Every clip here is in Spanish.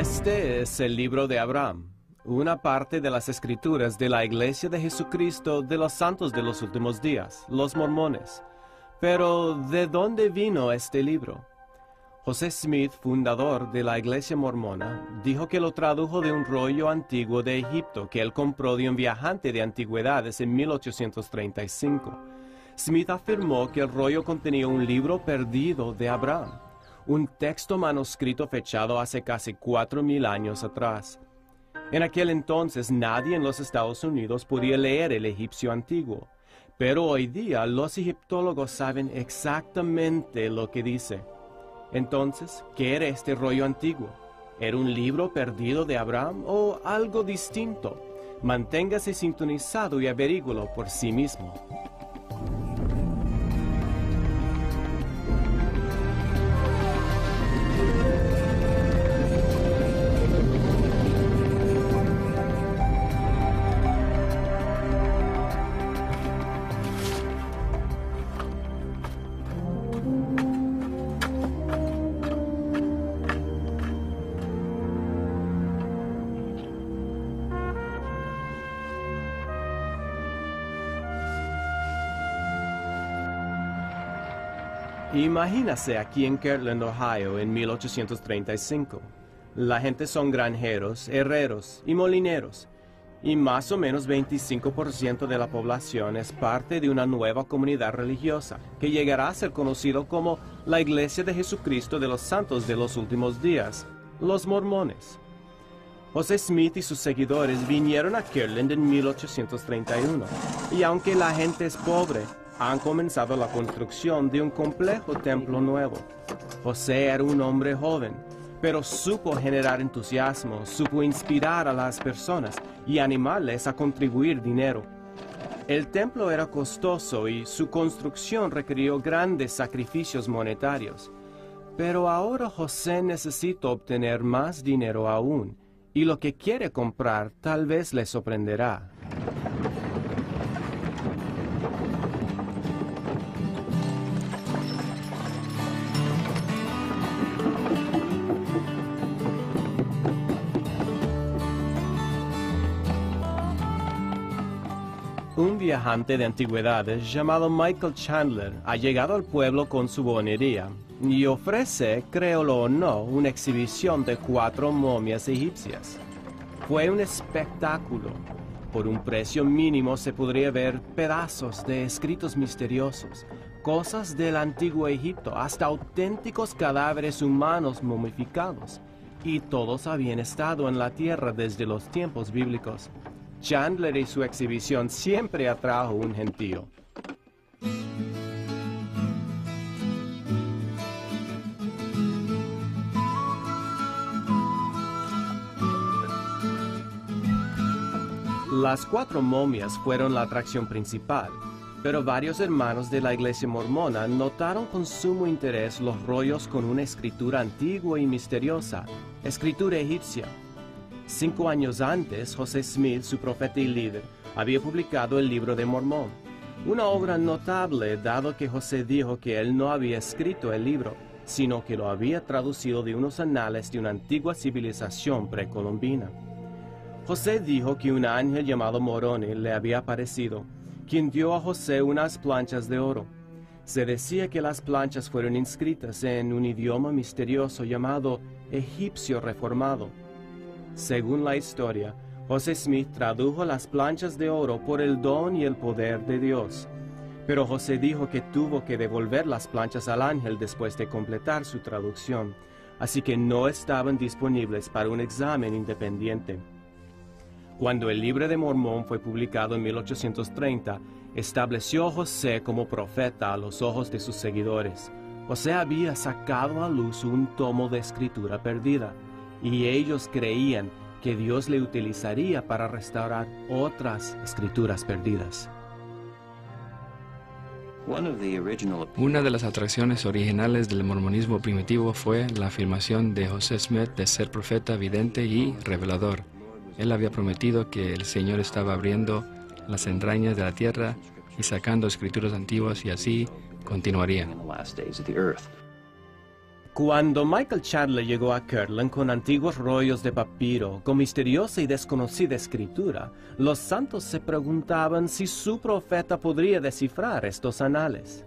Este es el libro de Abraham, una parte de las escrituras de la Iglesia de Jesucristo de los Santos de los Últimos Días, los mormones. Pero, ¿de dónde vino este libro? José Smith, fundador de la Iglesia Mormona, dijo que lo tradujo de un rollo antiguo de Egipto que él compró de un viajante de antigüedades en 1835. Smith afirmó que el rollo contenía un libro perdido de Abraham, un texto manuscrito fechado hace casi 4,000 años atrás. En aquel entonces nadie en los Estados Unidos podía leer el egipcio antiguo, pero hoy día los egiptólogos saben exactamente lo que dice. Entonces, ¿qué era este rollo antiguo? ¿Era un libro perdido de Abraham o algo distinto? Manténgase sintonizado y averíguelo por sí mismo. Imagínase aquí en Kirtland, Ohio, en 1835. La gente son granjeros, herreros y molineros, y más o menos 25% de la población es parte de una nueva comunidad religiosa que llegará a ser conocido como la Iglesia de Jesucristo de los Santos de los Últimos Días, los mormones. José Smith y sus seguidores vinieron a Kirtland en 1831, y aunque la gente es pobre, han comenzado la construcción de un complejo templo nuevo. José era un hombre joven, pero supo generar entusiasmo, supo inspirar a las personas y animarles a contribuir dinero. El templo era costoso y su construcción requirió grandes sacrificios monetarios. Pero ahora José necesita obtener más dinero aún, y lo que quiere comprar tal vez le sorprenderá. Un viajante de antigüedades llamado Michael Chandler ha llegado al pueblo con su bonería y ofrece, créelo o no, una exhibición de 4 momias egipcias. Fue un espectáculo. Por un precio mínimo se podría ver pedazos de escritos misteriosos, cosas del antiguo Egipto, hasta auténticos cadáveres humanos momificados, y todos habían estado en la tierra desde los tiempos bíblicos. Chandler y su exhibición siempre atrajo un gentío. Las 4 momias fueron la atracción principal, pero varios hermanos de la Iglesia Mormona notaron con sumo interés los rollos con una escritura antigua y misteriosa, escritura egipcia. 5 años antes, José Smith, su profeta y líder, había publicado el Libro de Mormón, una obra notable dado que José dijo que él no había escrito el libro, sino que lo había traducido de unos anales de una antigua civilización precolombina. José dijo que un ángel llamado Moroni le había aparecido, quien dio a José unas planchas de oro. Se decía que las planchas fueron inscritas en un idioma misterioso llamado egipcio reformado. Según la historia, José Smith tradujo las planchas de oro por el don y el poder de Dios. Pero José dijo que tuvo que devolver las planchas al ángel después de completar su traducción, así que no estaban disponibles para un examen independiente. Cuando el Libro de Mormón fue publicado en 1830, estableció a José como profeta a los ojos de sus seguidores. José había sacado a luz un tomo de escritura perdida, y ellos creían que Dios le utilizaría para restaurar otras escrituras perdidas. Una de las atracciones originales del mormonismo primitivo fue la afirmación de José Smith de ser profeta, vidente y revelador. Él había prometido que el Señor estaba abriendo las entrañas de la tierra y sacando escrituras antiguas, y así continuaría. Cuando Michael Chandler llegó a Kirtland con antiguos rollos de papiro, con misteriosa y desconocida escritura, los santos se preguntaban si su profeta podría descifrar estos anales.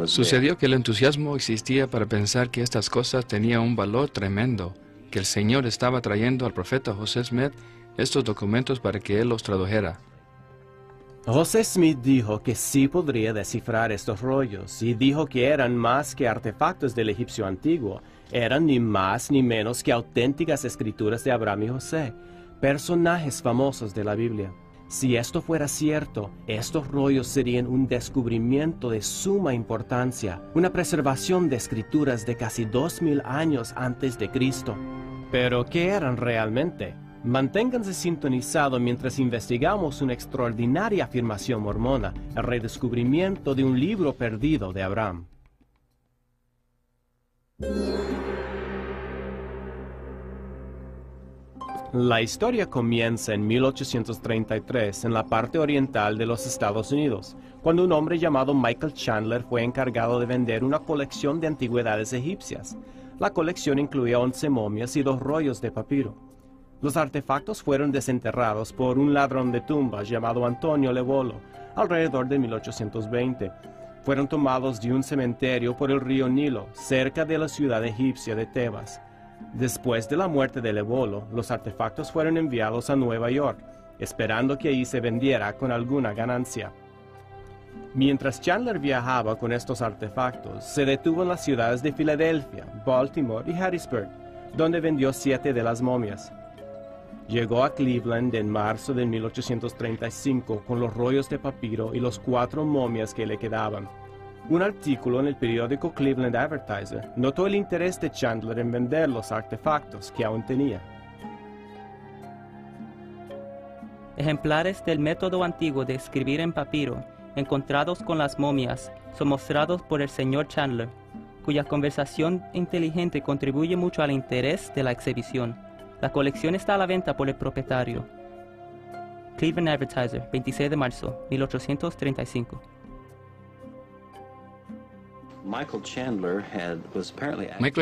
Sucedió que el entusiasmo existía para pensar que estas cosas tenían un valor tremendo, que el Señor estaba trayendo al profeta José Smith estos documentos para que él los tradujera. José Smith dijo que sí podría descifrar estos rollos, y dijo que eran más que artefactos del egipcio antiguo, eran ni más ni menos que auténticas escrituras de Abraham y José, personajes famosos de la Biblia. Si esto fuera cierto, estos rollos serían un descubrimiento de suma importancia, una preservación de escrituras de casi 2000 años antes de Cristo. ¿Pero qué eran realmente? Manténganse sintonizados mientras investigamos una extraordinaria afirmación mormona, el redescubrimiento de un libro perdido de Abraham. La historia comienza en 1833 en la parte oriental de los Estados Unidos, cuando un hombre llamado Michael Chandler fue encargado de vender una colección de antigüedades egipcias. La colección incluía 11 momias y 2 rollos de papiro. Los artefactos fueron desenterrados por un ladrón de tumbas llamado Antonio Levolo alrededor de 1820. Fueron tomados de un cementerio por el río Nilo, cerca de la ciudad egipcia de Tebas. Después de la muerte de Levolo, los artefactos fueron enviados a Nueva York, esperando que ahí se vendiera con alguna ganancia. Mientras Chandler viajaba con estos artefactos, se detuvo en las ciudades de Filadelfia, Baltimore y Harrisburg, donde vendió 7 de las momias. Llegó a Cleveland en marzo de 1835 con los rollos de papiro y los 4 momias que le quedaban. Un artículo en el periódico Cleveland Advertiser notó el interés de Chandler en vender los artefactos que aún tenía. Ejemplares del método antiguo de escribir en papiro, encontrados con las momias, son mostrados por el Sr. Chandler, cuya conversación inteligente contribuye mucho al interés de la exhibición. La colección está a la venta por el propietario. Cleveland Advertiser, 26 de marzo, 1835. Michael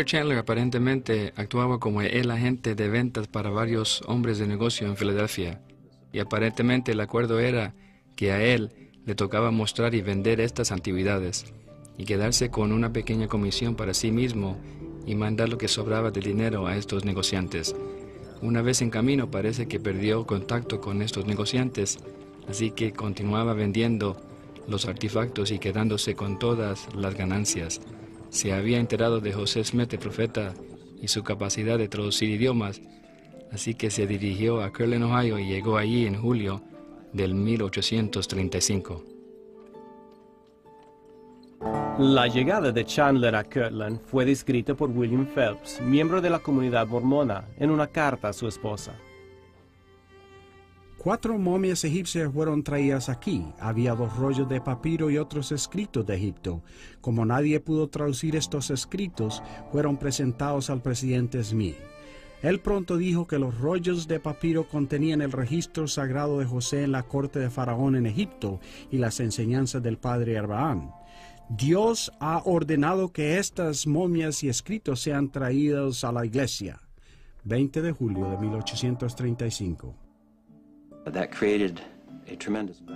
Chandler aparentemente actuaba como el agente de ventas para varios hombres de negocio en Filadelfia, y aparentemente el acuerdo era que a él le tocaba mostrar y vender estas antigüedades, y quedarse con una pequeña comisión para sí mismo y mandar lo que sobraba de dinero a estos negociantes. Una vez en camino parece que perdió contacto con estos negociantes, así que continuaba vendiendo los artefactos y quedándose con todas las ganancias. Se había enterado de José Smith, el profeta, y su capacidad de traducir idiomas, así que se dirigió a Kirtland, Ohio, y llegó allí en julio del 1835. La llegada de Chandler a Kirtland fue descrita por William Phelps, miembro de la comunidad mormona, en una carta a su esposa. 4 momias egipcias fueron traídas aquí. Había 2 rollos de papiro y otros escritos de Egipto. Como nadie pudo traducir estos escritos, fueron presentados al presidente Smith. Él pronto dijo que los rollos de papiro contenían el registro sagrado de José en la corte de Faraón en Egipto y las enseñanzas del padre Abraham. Dios ha ordenado que estas momias y escritos sean traídos a la iglesia. 20 de julio de 1835.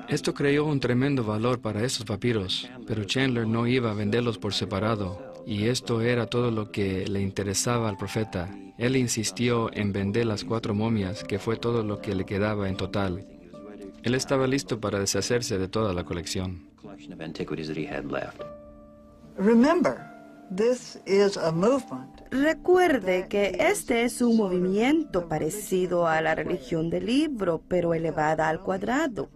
Esto creó un tremendo valor para estos papiros, pero Chandler no iba a venderlos por separado, y esto era todo lo que le interesaba al profeta. Él insistió en vender las 4 momias, que fue todo lo que le quedaba en total. Él estaba listo para deshacerse de toda la colección. Recuerde que este es un movimiento parecido a la religión del libro, pero elevada al cuadrado,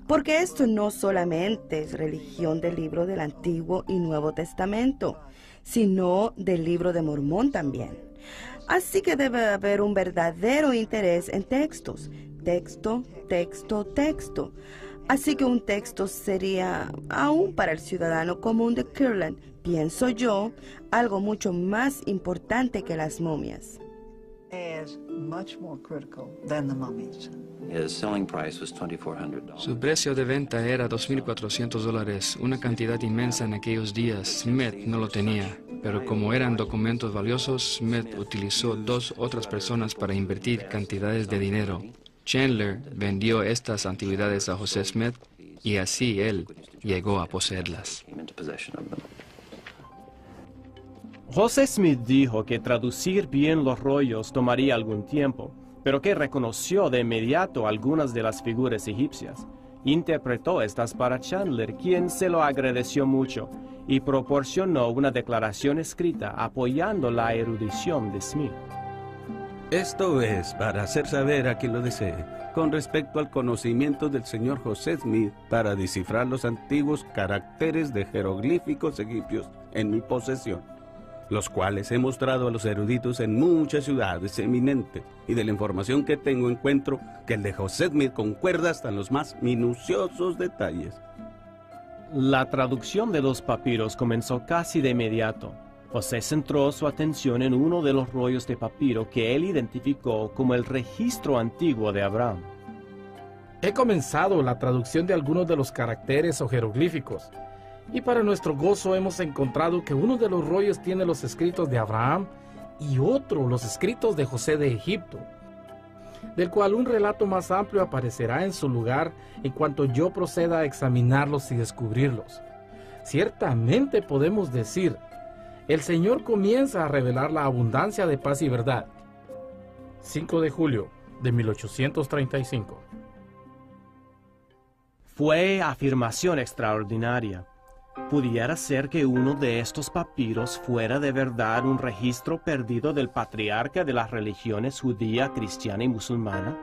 porque esto no solamente es religión del libro del Antiguo y Nuevo Testamento, sino del libro de Mormón también. Así que debe haber un verdadero interés en textos, texto, texto, texto. Así que un texto sería, aún para el ciudadano común de Kirtland, pienso yo, algo mucho más importante que las momias. as much more critical than the mummies. Su precio de venta era $2,400, una cantidad inmensa en aquellos días. Smith no lo tenía, pero como eran documentos valiosos, Smith utilizó 2 otras personas para invertir cantidades de dinero. Chandler vendió estas antigüedades a José Smith y así él llegó a poseerlas. José Smith dijo que traducir bien los rollos tomaría algún tiempo, pero que reconoció de inmediato algunas de las figuras egipcias. Interpretó estas para Chandler, quien se lo agradeció mucho, y proporcionó una declaración escrita apoyando la erudición de Smith. Esto es para hacer saber a quien lo desee, con respecto al conocimiento del señor José Smith para descifrar los antiguos caracteres de jeroglíficos egipcios en mi posesión, los cuales he mostrado a los eruditos en muchas ciudades eminentes, y de la información que tengo encuentro que el de José Smith concuerda hasta en los más minuciosos detalles. La traducción de los papiros comenzó casi de inmediato. José centró su atención en uno de los rollos de papiro que él identificó como el registro antiguo de Abraham. He comenzado la traducción de algunos de los caracteres o jeroglíficos, y para nuestro gozo hemos encontrado que uno de los rollos tiene los escritos de Abraham y otro los escritos de José de Egipto, del cual un relato más amplio aparecerá en su lugar en cuanto yo proceda a examinarlos y descubrirlos. Ciertamente podemos decir, el Señor comienza a revelar la abundancia de paz y verdad. 5 de julio de 1835. Fue afirmación extraordinaria. ¿Pudiera ser que uno de estos papiros fuera de verdad un registro perdido del patriarca de las religiones judía, cristiana y musulmana?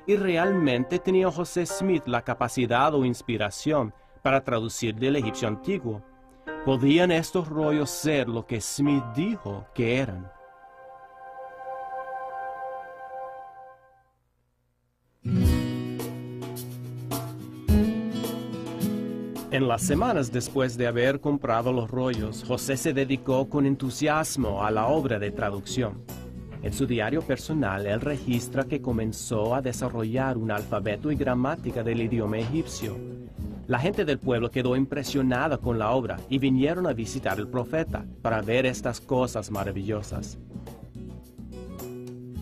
¿Y realmente tenía José Smith la capacidad o inspiración para traducir del egipcio antiguo? ¿Podían estos rollos ser lo que Smith dijo que eran? En las semanas después de haber comprado los rollos, José se dedicó con entusiasmo a la obra de traducción. En su diario personal, él registra que comenzó a desarrollar un alfabeto y gramática del idioma egipcio. La gente del pueblo quedó impresionada con la obra y vinieron a visitar al profeta para ver estas cosas maravillosas.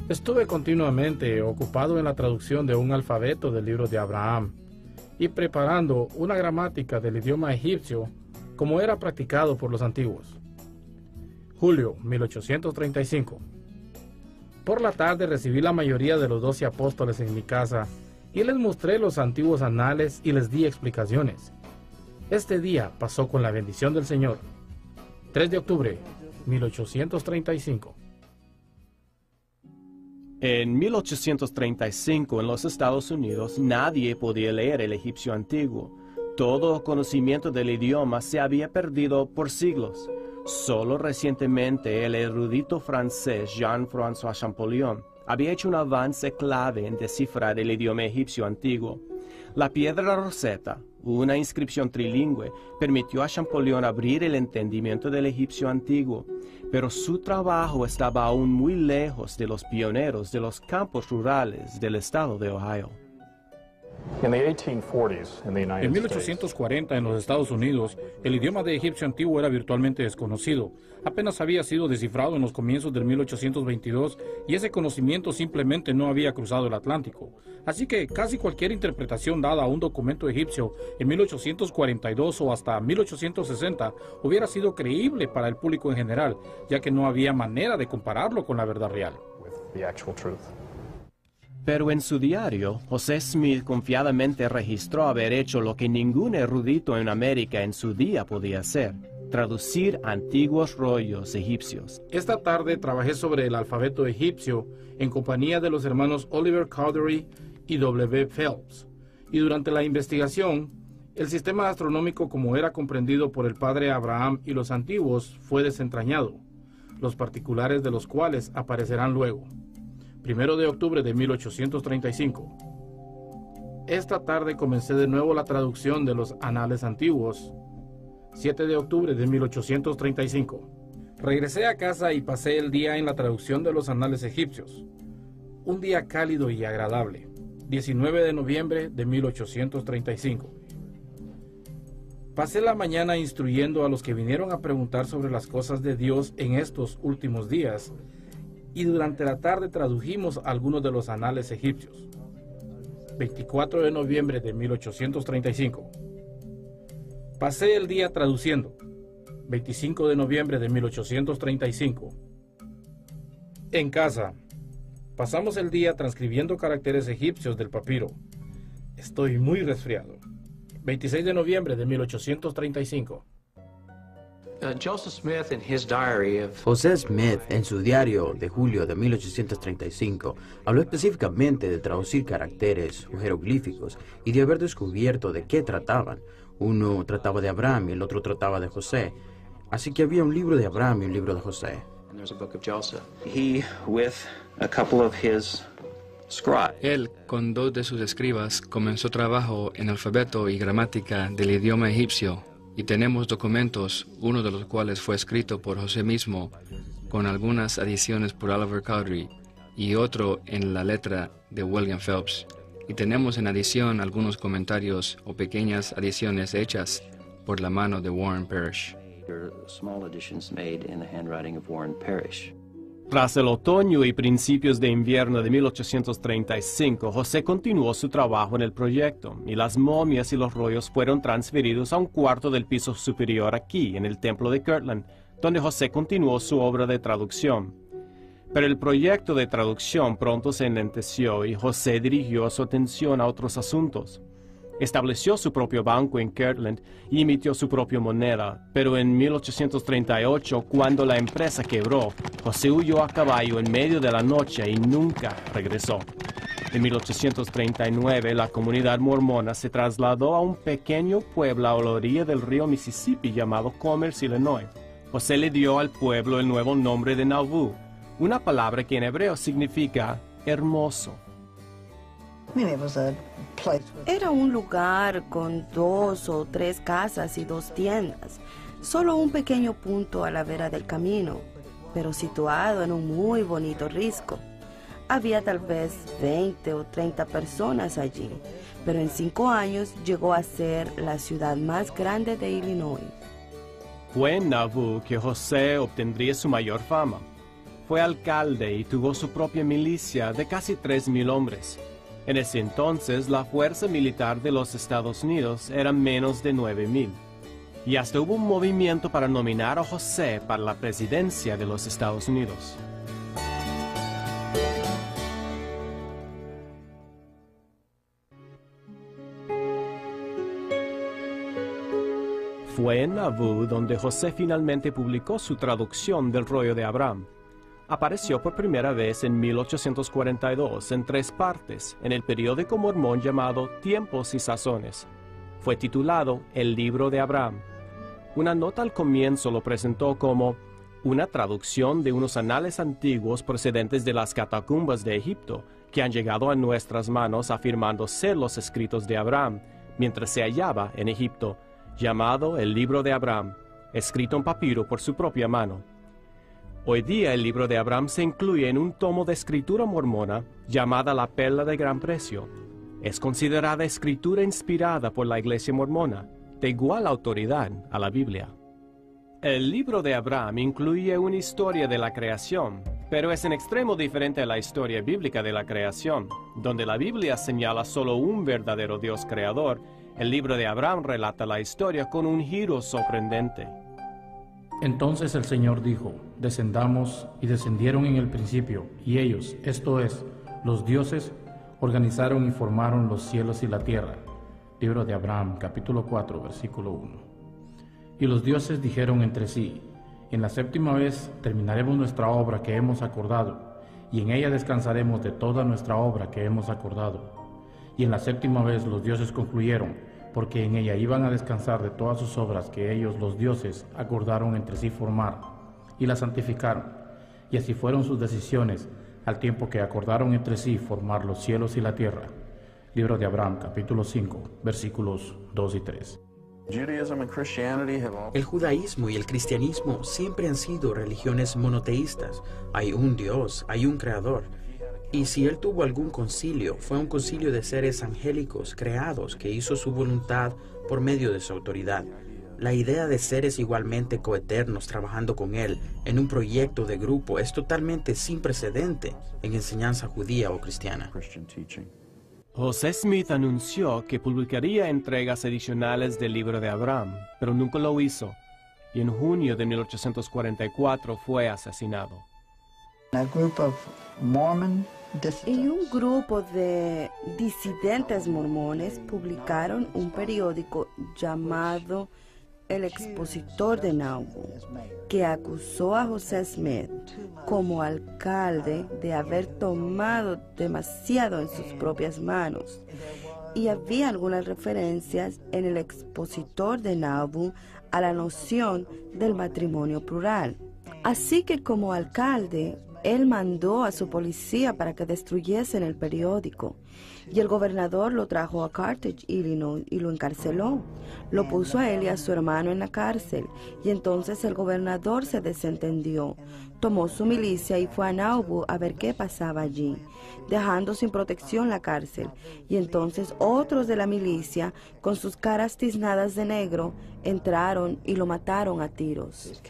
Estuve continuamente ocupado en la traducción de un alfabeto del libro de Abraham y preparando una gramática del idioma egipcio como era practicado por los antiguos. Julio 1835. Por la tarde recibí la mayoría de los 12 apóstoles en mi casa y les mostré los antiguos anales y les di explicaciones. Este día pasó con la bendición del Señor. 3 de octubre 1835. En 1835, en los Estados Unidos, nadie podía leer el egipcio antiguo. Todo conocimiento del idioma se había perdido por siglos. Solo recientemente el erudito francés Jean-François Champollion había hecho un avance clave en descifrar el idioma egipcio antiguo. La piedra Rosetta, una inscripción trilingüe, permitió a Champollion abrir el entendimiento del egipcio antiguo, pero su trabajo estaba aún muy lejos de los pioneros de los campos rurales del estado de Ohio. En 1840, en los Estados Unidos, el idioma de egipcio antiguo era virtualmente desconocido. Apenas había sido descifrado en los comienzos del 1822 y ese conocimiento simplemente no había cruzado el Atlántico. Así que casi cualquier interpretación dada a un documento egipcio en 1842 o hasta 1860 hubiera sido creíble para el público en general, ya que no había manera de compararlo con la verdad real. Pero en su diario, José Smith confiadamente registró haber hecho lo que ningún erudito en América en su día podía hacer: traducir antiguos rollos egipcios. Esta tarde trabajé sobre el alfabeto egipcio en compañía de los hermanos Oliver Cowdery y W. Phelps, y durante la investigación, el sistema astronómico como era comprendido por el padre Abraham y los antiguos fue desentrañado, los particulares de los cuales aparecerán luego. 1 de octubre de 1835. Esta tarde comencé de nuevo la traducción de los anales antiguos. 7 de octubre de 1835. Regresé a casa y pasé el día en la traducción de los anales egipcios. Un día cálido y agradable, 19 de noviembre de 1835. Pasé la mañana instruyendo a los que vinieron a preguntar sobre las cosas de Dios en estos últimos días, y durante la tarde tradujimos algunos de los anales egipcios. 24 de noviembre de 1835. Pasé el día traduciendo. 25 de noviembre de 1835. En casa. Pasamos el día transcribiendo caracteres egipcios del papiro. Estoy muy resfriado. 26 de noviembre de 1835. José Smith, en su diario de julio de 1835, habló específicamente de traducir caracteres o jeroglíficos y de haber descubierto de qué trataban. Uno trataba de Abraham y el otro trataba de José. Así que había un libro de Abraham y un libro de José. Él, con 2 de sus escribas, comenzó trabajo en alfabeto y gramática del idioma egipcio, y tenemos documentos, uno de los cuales fue escrito por José mismo, con algunas adiciones por Oliver Cowdery, y otro en la letra de William Phelps. Y tenemos en adición algunos comentarios o pequeñas adiciones hechas por la mano de Warren Parrish. Tras el otoño y principios de invierno de 1835, José continuó su trabajo en el proyecto, y las momias y los rollos fueron transferidos a un cuarto del piso superior aquí, en el templo de Kirtland, donde José continuó su obra de traducción. Pero el proyecto de traducción pronto se enlenteció y José dirigió su atención a otros asuntos. Estableció su propio banco en Kirtland y emitió su propia moneda, pero en 1838, cuando la empresa quebró, José huyó a caballo en medio de la noche y nunca regresó. En 1839, la comunidad mormona se trasladó a un pequeño pueblo a la orilla del río Mississippi llamado Commerce, Illinois. José le dio al pueblo el nuevo nombre de Nauvoo, una palabra que en hebreo significa hermoso. Era un lugar con 2 o 3 casas y 2 tiendas, solo un pequeño punto a la vera del camino, pero situado en un muy bonito risco. Había tal vez 20 o 30 personas allí, pero en 5 años llegó a ser la ciudad más grande de Illinois. Fue en Nauvoo que José obtendría su mayor fama. Fue alcalde y tuvo su propia milicia de casi 3,000 hombres. En ese entonces, la fuerza militar de los Estados Unidos era menos de 9,000. Y hasta hubo un movimiento para nominar a José para la presidencia de los Estados Unidos. Fue en Nauvoo donde José finalmente publicó su traducción del rollo de Abraham. Apareció por primera vez en 1842 en 3 partes, en el periódico mormón llamado Tiempos y Sazones. Fue titulado El Libro de Abraham. Una nota al comienzo lo presentó como una traducción de unos anales antiguos procedentes de las catacumbas de Egipto, que han llegado a nuestras manos afirmando ser los escritos de Abraham, mientras se hallaba en Egipto, llamado El Libro de Abraham, escrito en papiro por su propia mano. Hoy día el libro de Abraham se incluye en un tomo de escritura mormona llamada La Perla de Gran Precio. Es considerada escritura inspirada por la Iglesia mormona, de igual autoridad a la Biblia. El libro de Abraham incluye una historia de la creación, pero es en extremo diferente a la historia bíblica de la creación, donde la Biblia señala solo un verdadero Dios creador. El libro de Abraham relata la historia con un giro sorprendente. Entonces el Señor dijo, descendamos, y descendieron en el principio, y ellos, esto es, los dioses, organizaron y formaron los cielos y la tierra. Libro de Abraham, capítulo 4, versículo 1. Y los dioses dijeron entre sí, en la 7ª vez terminaremos nuestra obra que hemos acordado, y en ella descansaremos de toda nuestra obra que hemos acordado. Y en la 7ª vez los dioses concluyeron, porque en ella iban a descansar de todas sus obras que ellos, los dioses, acordaron entre sí formar, y las santificaron. Y así fueron sus decisiones, al tiempo que acordaron entre sí formar los cielos y la tierra. Libro de Abraham, capítulo 5, versículos 2 y 3. El judaísmo y el cristianismo siempre han sido religiones monoteístas. Hay un Dios, hay un creador. Y si él tuvo algún concilio, fue un concilio de seres angélicos creados que hizo su voluntad por medio de su autoridad. La idea de seres igualmente coeternos trabajando con él en un proyecto de grupo es totalmente sin precedente en enseñanza judía o cristiana. José Smith anunció que publicaría entregas adicionales del libro de Abraham, pero nunca lo hizo, y en junio de 1844 fue asesinado. Y un grupo de disidentes mormones publicaron un periódico llamado El Expositor de Nauvoo, que acusó a José Smith como alcalde de haber tomado demasiado en sus propias manos. Y había algunas referencias en El Expositor de Nauvoo a la noción del matrimonio plural. Así que como alcalde, él mandó a su policía para que destruyesen el periódico, y el gobernador lo trajo a Carthage, Illinois, y lo encarceló. Lo puso a él y a su hermano en la cárcel, y entonces el gobernador se desentendió, tomó su milicia y fue a Nauvoo a ver qué pasaba allí, dejando sin protección la cárcel. Y entonces otros de la milicia, con sus caras tiznadas de negro, entraron y lo mataron a tiros.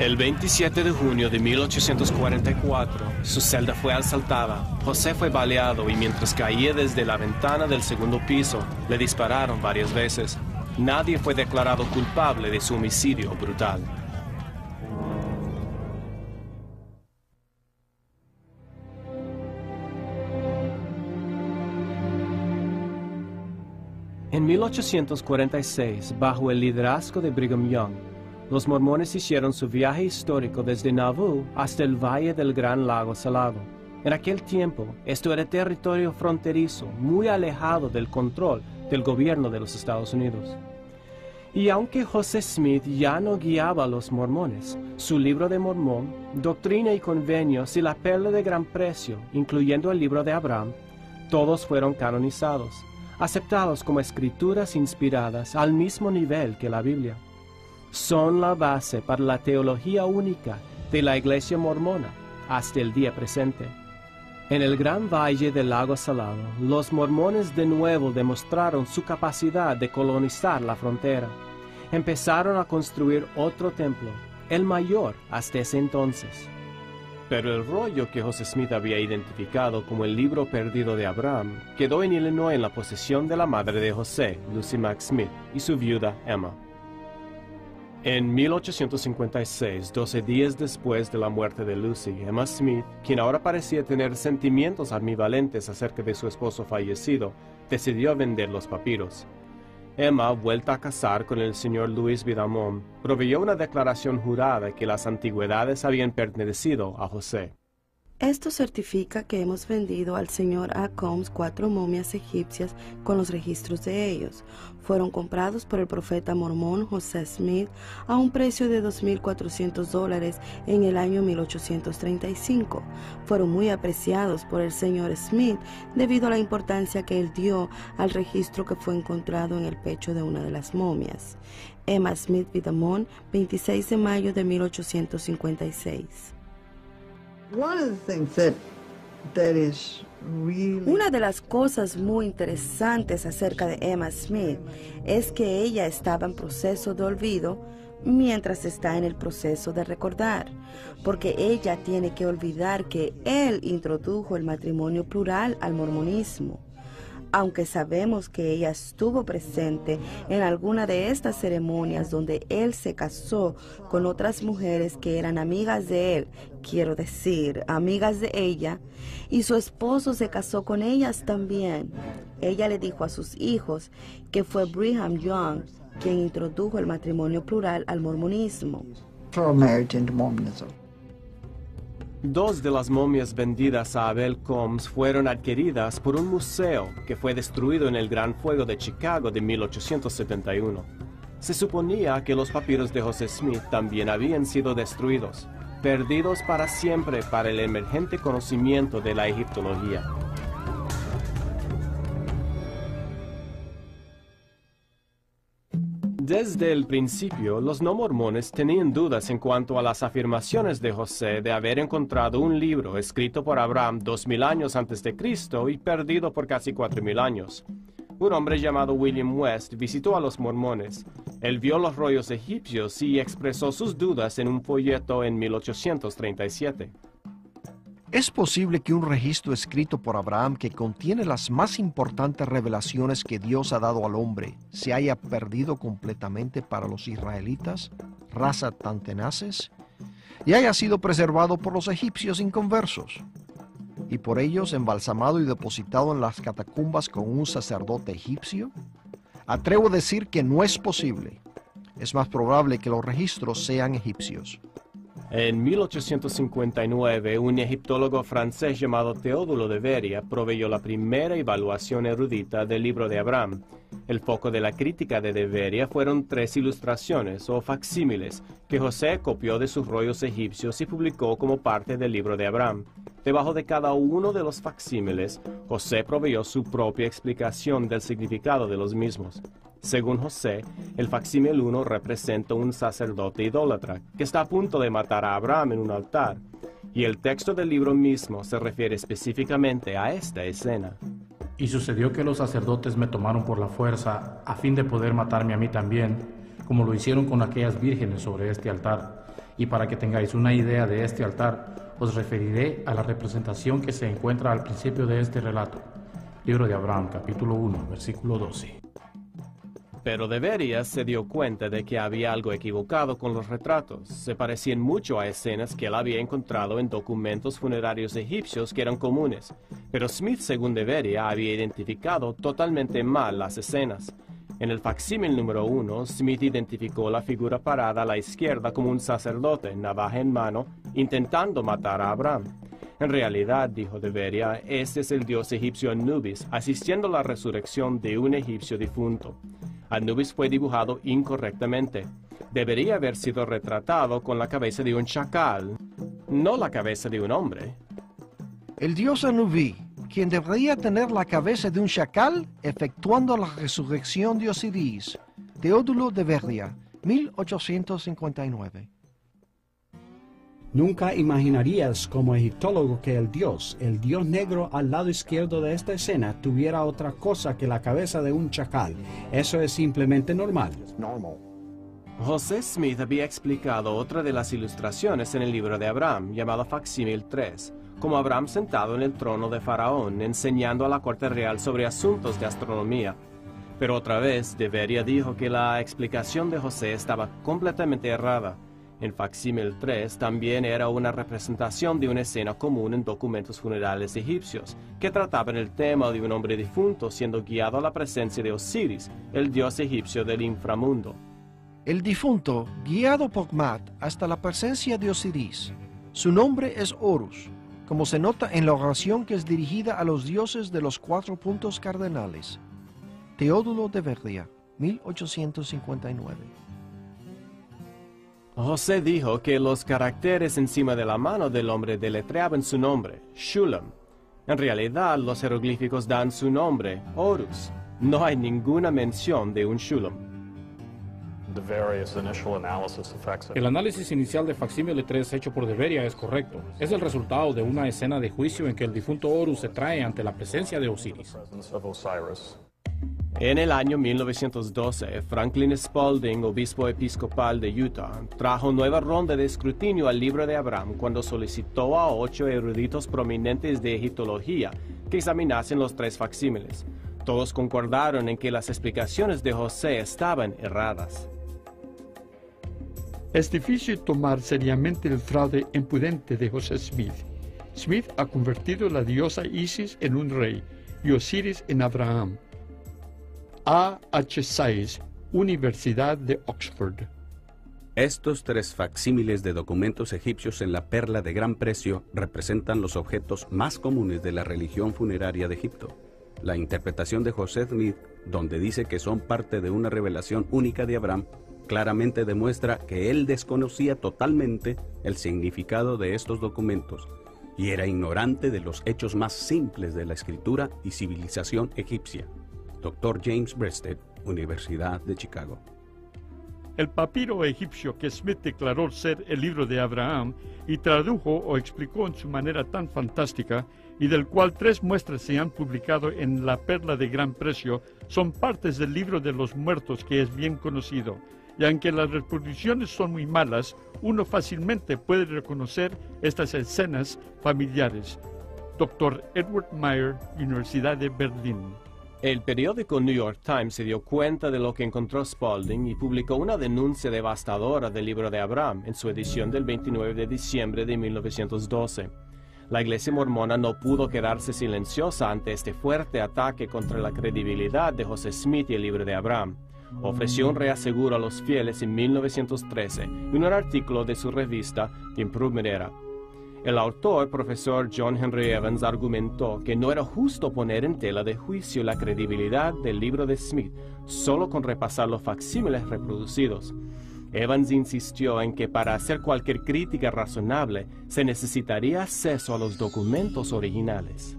El 27 de junio de 1844, su celda fue asaltada. José fue baleado y mientras caía desde la ventana del segundo piso, le dispararon varias veces. Nadie fue declarado culpable de su homicidio brutal. En 1846, bajo el liderazgo de Brigham Young, los mormones hicieron su viaje histórico desde Nauvoo hasta el Valle del Gran Lago Salado. En aquel tiempo, esto era territorio fronterizo, muy alejado del control del gobierno de los Estados Unidos. Y aunque José Smith ya no guiaba a los mormones, su libro de Mormón, Doctrina y Convenios y la Perla de Gran Precio, incluyendo el libro de Abraham, todos fueron canonizados, aceptados como escrituras inspiradas al mismo nivel que la Biblia. Son la base para la teología única de la Iglesia mormona hasta el día presente. En el Gran Valle del Lago Salado, los mormones de nuevo demostraron su capacidad de colonizar la frontera. Empezaron a construir otro templo, el mayor hasta ese entonces. Pero el rollo que José Smith había identificado como el libro perdido de Abraham quedó en Illinois en la posesión de la madre de José, Lucy Mack Smith, y su viuda Emma. En 1856, 12 días después de la muerte de Lucy, Emma Smith, quien ahora parecía tener sentimientos ambivalentes acerca de su esposo fallecido, decidió vender los papiros. Emma, vuelta a casar con el señor Louis Bidamont, proveyó una declaración jurada que las antigüedades habían pertenecido a José. Esto certifica que hemos vendido al señor A. Combs 4 momias egipcias con los registros de ellos. Fueron comprados por el profeta mormón José Smith a un precio de $2,400 en el año 1835. Fueron muy apreciados por el señor Smith debido a la importancia que él dio al registro que fue encontrado en el pecho de una de las momias. Emma Smith Bidamont, 26 de mayo de 1856. Una de las cosas muy interesantes acerca de Emma Smith es que ella estaba en proceso de olvido mientras está en el proceso de recordar, porque ella tiene que olvidar que él introdujo el matrimonio plural al mormonismo. Aunque sabemos que ella estuvo presente en alguna de estas ceremonias donde él se casó con otras mujeres que eran amigas de él, quiero decir, amigas de ella, y su esposo se casó con ellas también. Ella le dijo a sus hijos que fue Brigham Young quien introdujo el matrimonio plural al mormonismo. Dos de las momias vendidas a Abel Combs fueron adquiridas por un museo que fue destruido en el Gran Fuego de Chicago de 1871. Se suponía que los papiros de José Smith también habían sido destruidos, perdidos para siempre para el emergente conocimiento de la egiptología. Desde el principio, los no mormones tenían dudas en cuanto a las afirmaciones de José de haber encontrado un libro escrito por Abraham 2000 años antes de Cristo y perdido por casi 4000 años. Un hombre llamado William West visitó a los mormones. Él vio los rollos egipcios y expresó sus dudas en un folleto en 1837. ¿Es posible que un registro escrito por Abraham que contiene las más importantes revelaciones que Dios ha dado al hombre se haya perdido completamente para los israelitas, raza tan tenaces, y haya sido preservado por los egipcios inconversos, y por ellos embalsamado y depositado en las catacumbas con un sacerdote egipcio? Atrevo a decir que no es posible. Es más probable que los registros sean egipcios. En 1859, un egiptólogo francés llamado Théodule de Veria proveyó la primera evaluación erudita del libro de Abraham. El foco de la crítica de Veria fueron 3 ilustraciones o facsímiles que José copió de sus rollos egipcios y publicó como parte del libro de Abraham. Debajo de cada uno de los facsímiles, José proveyó su propia explicación del significado de los mismos. Según José, el facsímil 1 representa un sacerdote idólatra que está a punto de matar a Abraham en un altar, y el texto del libro mismo se refiere específicamente a esta escena. Y sucedió que los sacerdotes me tomaron por la fuerza a fin de poder matarme a mí también, como lo hicieron con aquellas vírgenes sobre este altar. Y para que tengáis una idea de este altar, os referiré a la representación que se encuentra al principio de este relato. Libro de Abraham, capítulo 1, versículo 12. Pero de Veria se dio cuenta de que había algo equivocado con los retratos. Se parecían mucho a escenas que él había encontrado en documentos funerarios egipcios que eran comunes. Pero Smith, según de Veria, había identificado totalmente mal las escenas. En el facsímil número 1, Smith identificó la figura parada a la izquierda como un sacerdote, navaja en mano, intentando matar a Abraham. En realidad, dijo de Veria, este es el dios egipcio Anubis, asistiendo a la resurrección de un egipcio difunto. Anubis fue dibujado incorrectamente. Debería haber sido retratado con la cabeza de un chacal, no la cabeza de un hombre. El dios Anubis, quien debería tener la cabeza de un chacal, efectuando la resurrección de Osiris. Théodule de Veria, 1859. Nunca imaginarías como egiptólogo que el dios negro al lado izquierdo de esta escena, tuviera otra cosa que la cabeza de un chacal. Eso es simplemente normal. José Smith había explicado otra de las ilustraciones en el libro de Abraham, llamado facsímil 3, como Abraham sentado en el trono de Faraón, enseñando a la corte real sobre asuntos de astronomía. Pero otra vez, de Veria dijo que la explicación de José estaba completamente errada. En facsímil 3 también era una representación de una escena común en documentos funerales egipcios, que trataban el tema de un hombre difunto siendo guiado a la presencia de Osiris, el dios egipcio del inframundo. El difunto, guiado por Mat hasta la presencia de Osiris. Su nombre es Horus, como se nota en la oración que es dirigida a los dioses de los 4 puntos cardenales. Théodule de Veria, 1859. José dijo que los caracteres encima de la mano del hombre deletreaban su nombre, Shulam. En realidad, los jeroglíficos dan su nombre, Horus. No hay ninguna mención de un Shulam. El análisis inicial de facsímile 3 hecho por de Veria es correcto. Es el resultado de una escena de juicio en que el difunto Horus se trae ante la presencia de Osiris. En el año 1912, Franklin Spalding, obispo episcopal de Utah, trajo nueva ronda de escrutinio al libro de Abraham cuando solicitó a 8 eruditos prominentes de egiptología que examinasen los 3 facsímiles. Todos concordaron en que las explicaciones de José estaban erradas. Es difícil tomar seriamente el fraude impudente de José Smith. Smith ha convertido la diosa Isis en un rey y Osiris en Abraham. A. H. Sayers, Universidad de Oxford. Estos 3 facsímiles de documentos egipcios en la perla de gran precio representan los objetos más comunes de la religión funeraria de Egipto. La interpretación de José Smith, donde dice que son parte de una revelación única de Abraham, claramente demuestra que él desconocía totalmente el significado de estos documentos y era ignorante de los hechos más simples de la escritura y civilización egipcia. Dr. James Breasted, Universidad de Chicago. El papiro egipcio que Smith declaró ser el libro de Abraham y tradujo o explicó en su manera tan fantástica, y del cual 3 muestras se han publicado en La Perla de Gran Precio, son partes del libro de los muertos que es bien conocido, y aunque las reproducciones son muy malas, uno fácilmente puede reconocer estas escenas familiares. Dr. Edward Meyer, Universidad de Berlín. El periódico New York Times se dio cuenta de lo que encontró Spalding y publicó una denuncia devastadora del libro de Abraham en su edición del 29 de diciembre de 1912. La Iglesia mormona no pudo quedarse silenciosa ante este fuerte ataque contra la credibilidad de José Smith y el libro de Abraham. Ofreció un reaseguro a los fieles en 1913 en un artículo de su revista The Improvement Era. El autor, profesor John Henry Evans, argumentó que no era justo poner en tela de juicio la credibilidad del libro de Smith solo con repasar los facsímiles reproducidos. Evans insistió en que para hacer cualquier crítica razonable se necesitaría acceso a los documentos originales.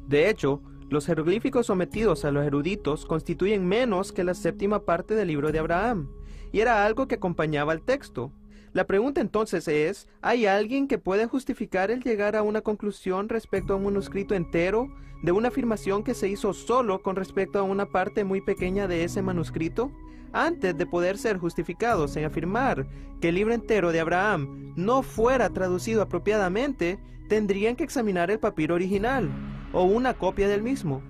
De hecho, los jeroglíficos sometidos a los eruditos constituyen menos que la 7ª parte del libro de Abraham, y era algo que acompañaba al texto. La pregunta entonces es, ¿hay alguien que puede justificar el llegar a una conclusión respecto a un manuscrito entero de una afirmación que se hizo solo con respecto a una parte muy pequeña de ese manuscrito? Antes de poder ser justificados en afirmar que el libro entero de Abraham no fuera traducido apropiadamente, tendrían que examinar el papiro original, o una copia del mismo.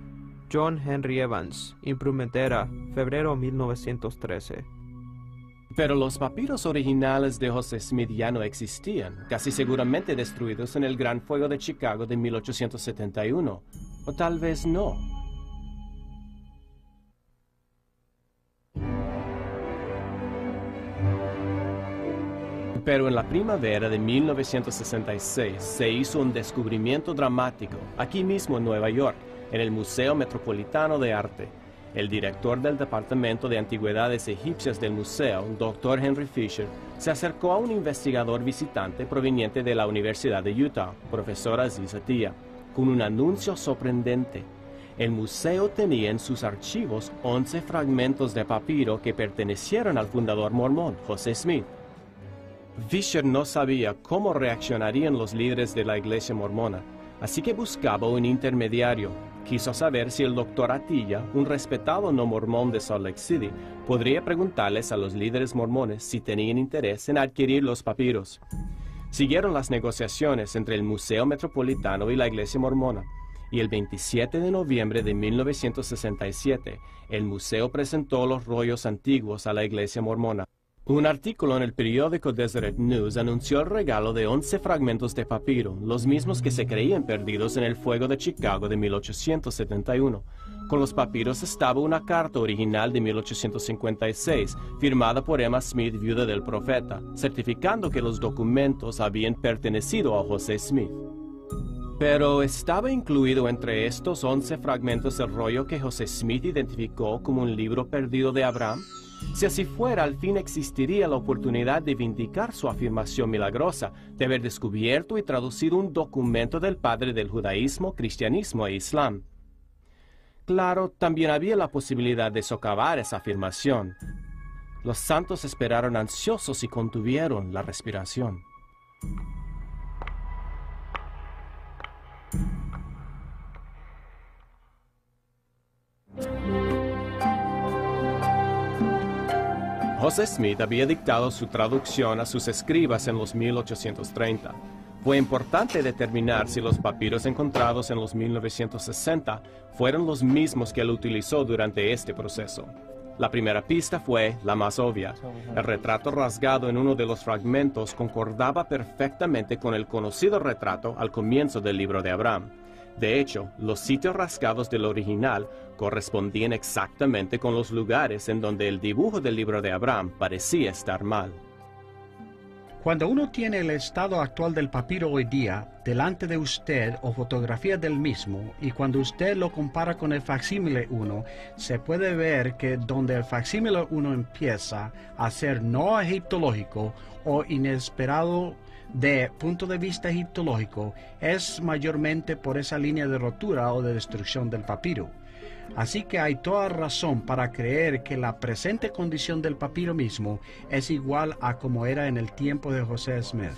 John Henry Evans, Improvement Era, febrero 1913. Pero los papiros originales de José Smith ya no existían, casi seguramente destruidos en el Gran Fuego de Chicago de 1871. O tal vez no. Pero en la primavera de 1966 se hizo un descubrimiento dramático, aquí mismo en Nueva York, en el Museo Metropolitano de Arte. El director del Departamento de Antigüedades Egipcias del museo, Dr. Henry Fisher, se acercó a un investigador visitante proveniente de la Universidad de Utah, profesor Aziz Atiya, con un anuncio sorprendente. El museo tenía en sus archivos 11 fragmentos de papiro que pertenecieron al fundador mormón, José Smith. Fisher no sabía cómo reaccionarían los líderes de la iglesia mormona, así que buscaba un intermediario. Quiso saber si el Dr. Atiya, un respetado no mormón de Salt Lake City, podría preguntarles a los líderes mormones si tenían interés en adquirir los papiros. Siguieron las negociaciones entre el Museo Metropolitano y la Iglesia Mormona, y el 27 de noviembre de 1967, el museo presentó los rollos antiguos a la Iglesia Mormona. Un artículo en el periódico Deseret News anunció el regalo de 11 fragmentos de papiro, los mismos que se creían perdidos en el fuego de Chicago de 1871. Con los papiros estaba una carta original de 1856, firmada por Emma Smith, viuda del profeta, certificando que los documentos habían pertenecido a José Smith. Pero ¿estaba incluido entre estos 11 fragmentos el rollo que José Smith identificó como un libro perdido de Abraham? Si así fuera, al fin existiría la oportunidad de vindicar su afirmación milagrosa de haber descubierto y traducido un documento del padre del judaísmo, cristianismo e islam. Claro, también había la posibilidad de socavar esa afirmación. Los santos esperaron ansiosos y contuvieron la respiración. José Smith había dictado su traducción a sus escribas en los 1830. Fue importante determinar si los papiros encontrados en los 1960 fueron los mismos que él utilizó durante este proceso. La primera pista fue la más obvia. El retrato rasgado en uno de los fragmentos concordaba perfectamente con el conocido retrato al comienzo del libro de Abraham. De hecho, los sitios rasgados del original correspondían exactamente con los lugares en donde el dibujo del libro de Abraham parecía estar mal. Cuando uno tiene el estado actual del papiro hoy día delante de usted o fotografía del mismo, y cuando usted lo compara con el facsímile 1, se puede ver que donde el facsímile 1 empieza a ser no egiptológico o inesperado de punto de vista egiptológico, es mayormente por esa línea de rotura o de destrucción del papiro. Así que hay toda razón para creer que la presente condición del papiro mismo es igual a como era en el tiempo de José Smith.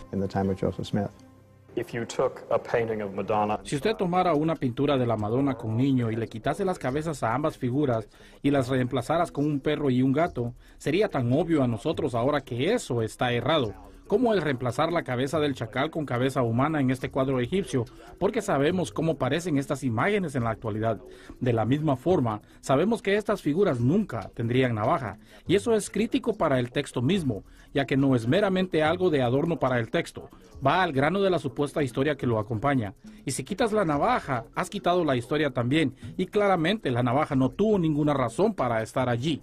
Si usted tomara una pintura de la Madonna con un niño y le quitase las cabezas a ambas figuras y las reemplazaras con un perro y un gato, sería tan obvio a nosotros ahora que eso está errado, como el reemplazar la cabeza del chacal con cabeza humana en este cuadro egipcio, porque sabemos cómo parecen estas imágenes en la actualidad. De la misma forma, sabemos que estas figuras nunca tendrían navaja, y eso es crítico para el texto mismo, ya que no es meramente algo de adorno para el texto, va al grano de la supuesta historia que lo acompaña. Y si quitas la navaja, has quitado la historia también, y claramente la navaja no tuvo ninguna razón para estar allí.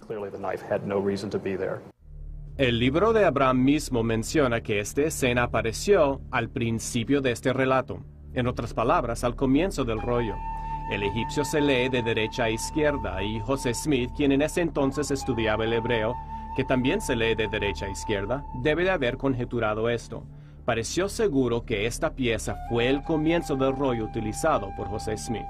El libro de Abraham mismo menciona que esta escena apareció al principio de este relato, en otras palabras, al comienzo del rollo. El egipcio se lee de derecha a izquierda y José Smith, quien en ese entonces estudiaba el hebreo, que también se lee de derecha a izquierda, debe de haber conjeturado esto. Pareció seguro que esta pieza fue el comienzo del rollo utilizado por José Smith.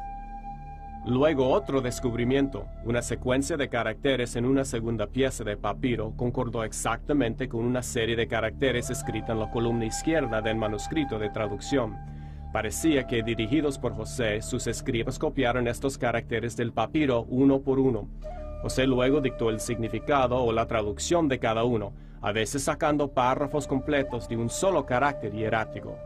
Luego otro descubrimiento, una secuencia de caracteres en una segunda pieza de papiro concordó exactamente con una serie de caracteres escrita en la columna izquierda del manuscrito de traducción. Parecía que, dirigidos por José, sus escribas copiaron estos caracteres del papiro uno por uno. José luego dictó el significado o la traducción de cada uno, a veces sacando párrafos completos de un solo carácter hierático.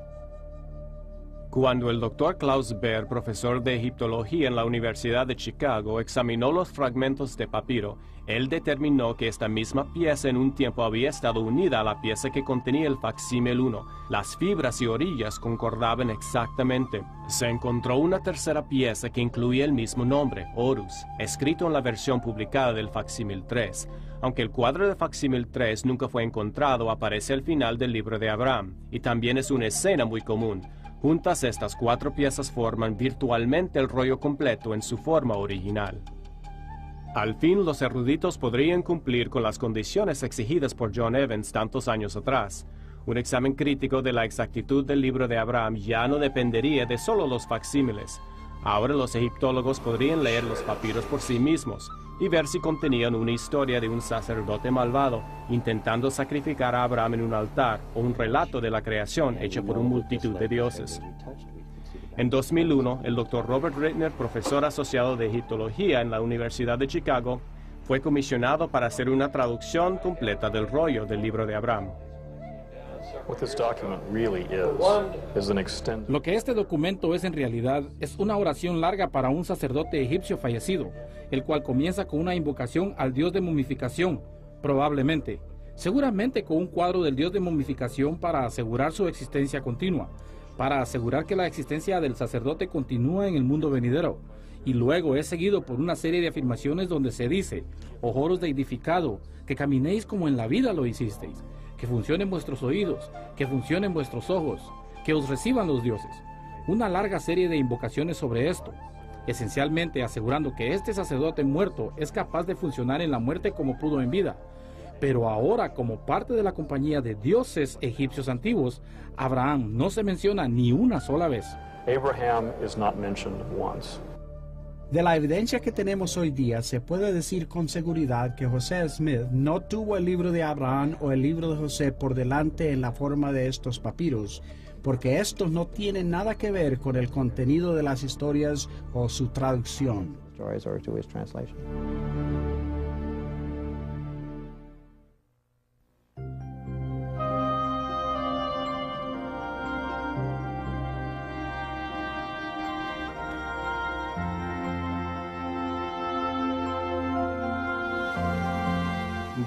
Cuando el Dr. Klaus Baer, profesor de egiptología en la Universidad de Chicago, examinó los fragmentos de papiro, él determinó que esta misma pieza en un tiempo había estado unida a la pieza que contenía el facsímil 1. Las fibras y orillas concordaban exactamente. Se encontró una tercera pieza que incluía el mismo nombre, Horus, escrito en la versión publicada del facsímil 3. Aunque el cuadro de facsímil 3 nunca fue encontrado, aparece al final del libro de Abraham, y también es una escena muy común. Juntas estas cuatro piezas forman virtualmente el rollo completo en su forma original. Al fin, los eruditos podrían cumplir con las condiciones exigidas por John Evans tantos años atrás. Un examen crítico de la exactitud del libro de Abraham ya no dependería de solo los facsímiles. Ahora los egiptólogos podrían leer los papiros por sí mismos y ver si contenían una historia de un sacerdote malvado intentando sacrificar a Abraham en un altar o un relato de la creación hecha por una multitud de dioses. En 2001, el Dr. Robert Rittner, profesor asociado de egiptología en la Universidad de Chicago, fue comisionado para hacer una traducción completa del rollo del libro de Abraham. Lo que este documento es en realidad es una oración larga para un sacerdote egipcio fallecido, el cual comienza con una invocación al dios de momificación, seguramente con un cuadro del dios de momificación para asegurar su existencia continua, para asegurar que la existencia del sacerdote continúa en el mundo venidero, y luego es seguido por una serie de afirmaciones donde se dice: ojoros deidificado, que caminéis como en la vida lo hicisteis, que funcionen vuestros oídos, que funcionen vuestros ojos, que os reciban los dioses. Una larga serie de invocaciones sobre esto, esencialmente asegurando que este sacerdote muerto es capaz de funcionar en la muerte como pudo en vida. Pero ahora, como parte de la compañía de dioses egipcios antiguos, Abraham no se menciona ni una sola vez. Abraham is not mentioned once. De la evidencia que tenemos hoy día, se puede decir con seguridad que José Smith no tuvo el libro de Abraham o el libro de José por delante en la forma de estos papiros, porque estos no tienen nada que ver con el contenido de las historias o su traducción.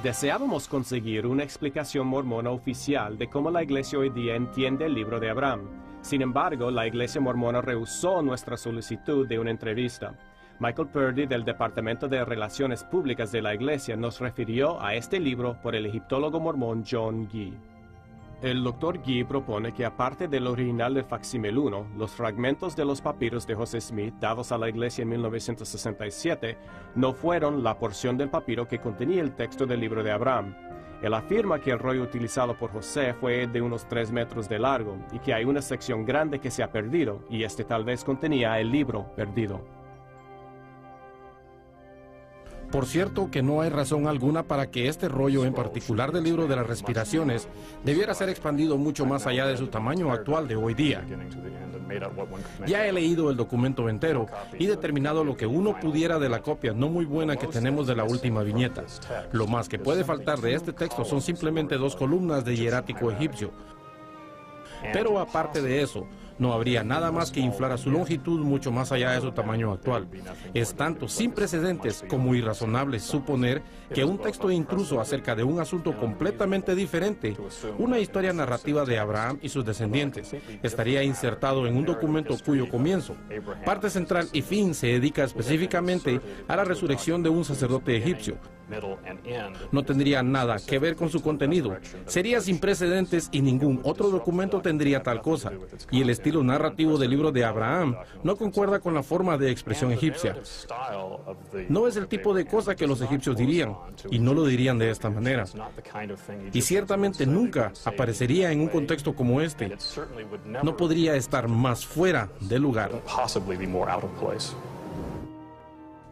Deseábamos conseguir una explicación mormona oficial de cómo la Iglesia hoy día entiende el libro de Abraham. Sin embargo, la Iglesia mormona rehusó nuestra solicitud de una entrevista. Michael Purdy, del Departamento de Relaciones Públicas de la Iglesia, nos refirió a este libro por el egiptólogo mormón John Gee. El Dr. Gee propone que, aparte del original del facsímil 1, los fragmentos de los papiros de José Smith dados a la Iglesia en 1967 no fueron la porción del papiro que contenía el texto del libro de Abraham. Él afirma que el rollo utilizado por José fue de unos 3 metros de largo y que hay una sección grande que se ha perdido, y este tal vez contenía el libro perdido. Por cierto que no hay razón alguna para que este rollo en particular del libro de las respiraciones debiera ser expandido mucho más allá de su tamaño actual de hoy día. Ya he leído el documento entero y determinado lo que uno pudiera de la copia no muy buena que tenemos de la última viñeta. Lo más que puede faltar de este texto son simplemente 2 columnas de hierático egipcio. Pero aparte de eso, no habría nada más que inflar a su longitud mucho más allá de su tamaño actual. Es tanto sin precedentes como irrazonable suponer que un texto intruso acerca de un asunto completamente diferente, una historia narrativa de Abraham y sus descendientes, estaría insertado en un documento cuyo comienzo, parte central y fin se dedica específicamente a la resurrección de un sacerdote egipcio. No tendría nada que ver con su contenido, sería sin precedentes y ningún otro documento tendría tal cosa, y el estilo narrativo del libro de Abraham no concuerda con la forma de expresión egipcia. No es el tipo de cosa que los egipcios dirían, y no lo dirían de esta manera. Y ciertamente nunca aparecería en un contexto como este. No podría estar más fuera de lugar.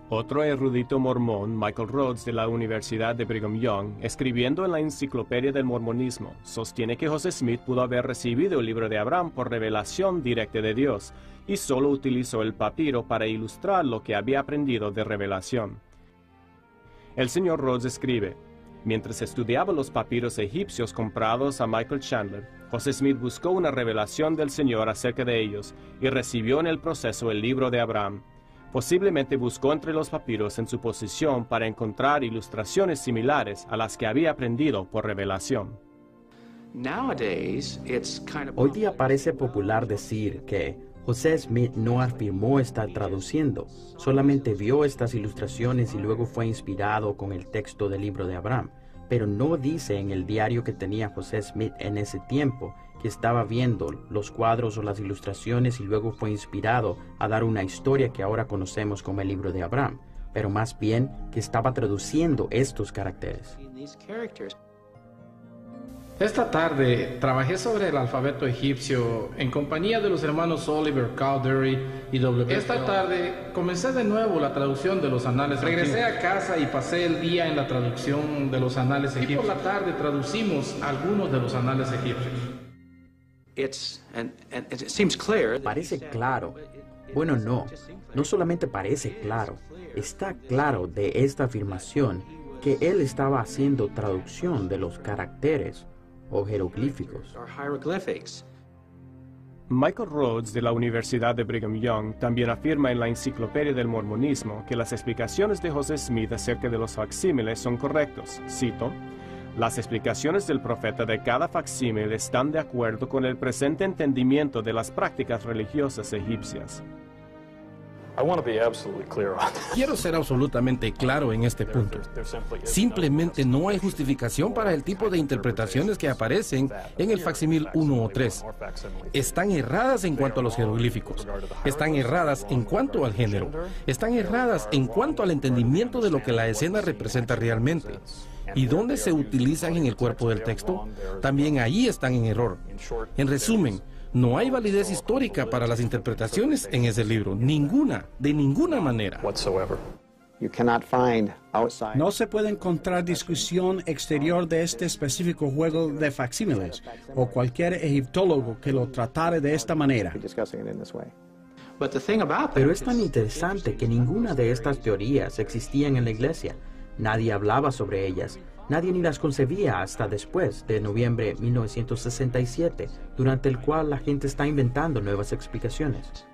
Otro erudito mormón, Michael Rhodes, de la Universidad de Brigham Young, escribiendo en la Enciclopedia del Mormonismo, sostiene que José Smith pudo haber recibido el libro de Abraham por revelación directa de Dios, y solo utilizó el papiro para ilustrar lo que había aprendido de revelación. El señor Rhodes escribe: mientras estudiaba los papiros egipcios comprados a Michael Chandler, José Smith buscó una revelación del Señor acerca de ellos y recibió en el proceso el libro de Abraham. Posiblemente buscó entre los papiros en su posición para encontrar ilustraciones similares a las que había aprendido por revelación. Hoy día parece popular decir que José Smith no afirmó estar traduciendo, solamente vio estas ilustraciones y luego fue inspirado con el texto del libro de Abraham, pero no dice en el diario que tenía José Smith en ese tiempo que estaba viendo los cuadros o las ilustraciones y luego fue inspirado a dar una historia que ahora conocemos como el libro de Abraham, pero más bien que estaba traduciendo estos caracteres. Esta tarde trabajé sobre el alfabeto egipcio en compañía de los hermanos Oliver Cowdery y W. Esta tarde comencé de nuevo la traducción de los anales. Regresé a casa y pasé el día en la traducción de los anales egipcios. Y por la tarde traducimos algunos de los anales egipcios. Parece claro. Bueno, no solamente parece claro, está claro de esta afirmación que él estaba haciendo traducción de los caracteres o jeroglíficos. Michael Rhodes, de la Universidad de Brigham Young, también afirma en la Enciclopedia del Mormonismo que las explicaciones de José Smith acerca de los facsímiles son correctos. Cito: las explicaciones del profeta de cada facsímil están de acuerdo con el presente entendimiento de las prácticas religiosas egipcias. Quiero ser absolutamente claro en este punto. Simplemente no hay justificación para el tipo de interpretaciones que aparecen en el facsímil 1 o 3. Están erradas en cuanto a los jeroglíficos. Están erradas en cuanto al género. Están erradas en cuanto al entendimiento de lo que la escena representa realmente. ¿Y dónde se utilizan en el cuerpo del texto? También ahí están en error. En resumen, no hay validez histórica para las interpretaciones en ese libro. Ninguna, de ninguna manera. No se puede encontrar discusión exterior de este específico juego de facsímiles o cualquier egiptólogo que lo tratare de esta manera. Pero es tan interesante que ninguna de estas teorías existían en la iglesia. Nadie hablaba sobre ellas. Nadie ni las concebía hasta después de noviembre de 1967, durante el cual la gente está inventando nuevas explicaciones.